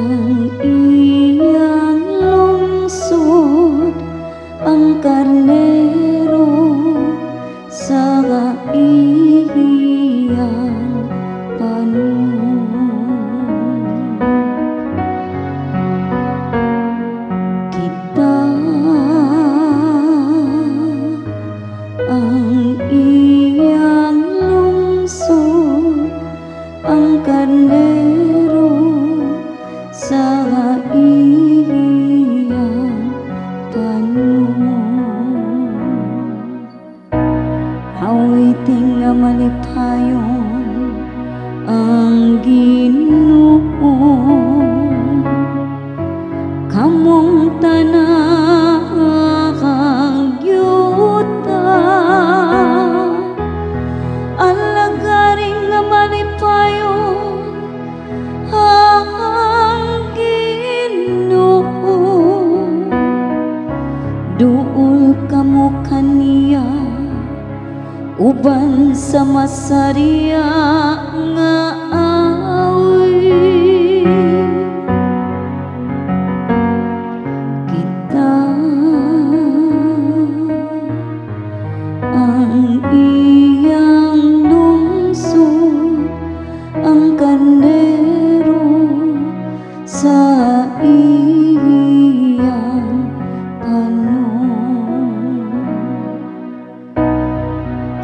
ang iyang lungsod, ang karnero sa iyang panon. Kita ang iyang lungsod, ang karnero sa iyang panon. Awiting nga malipayon ang Ginoo, kamong tanang yuta. Alagaring nga malipayon ang Ginoo, duol kamo kaniya uban sa masariya nga awit. Kita ang iyang lungsod, ang karnero sa iyang panon.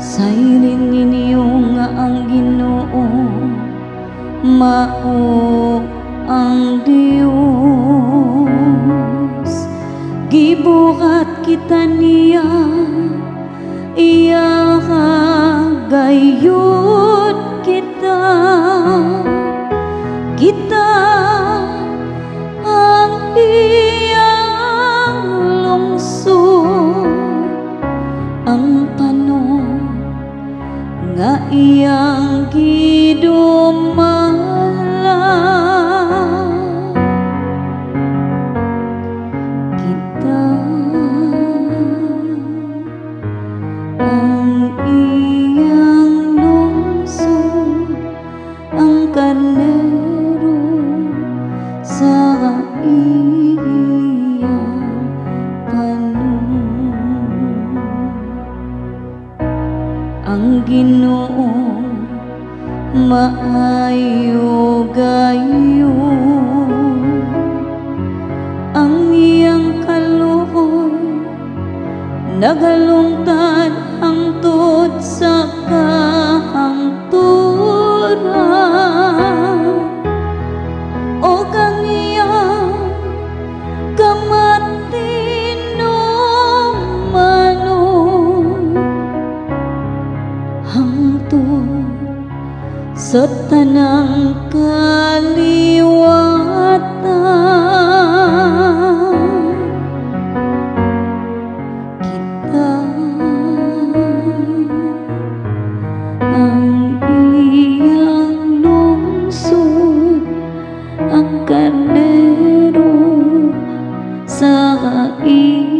Sailin ninyo nga ang Ginoo, mao ang Dios. Gibuhat kita niya, iya gayud kita. Kita ang iyang lungsod, ang panon nga iyang gidumala. Kita ang iyang lungsod, ang karnero sa iyang panon. Ang Ginoo maayo gayo, ang iyang kaluoy nagalungtad hangtod sa kahangturan. O kang iyang kamatinumanon hangtod sa tanang kaliwatan. Kita ang iyang lungsod, ang karnero sa iyang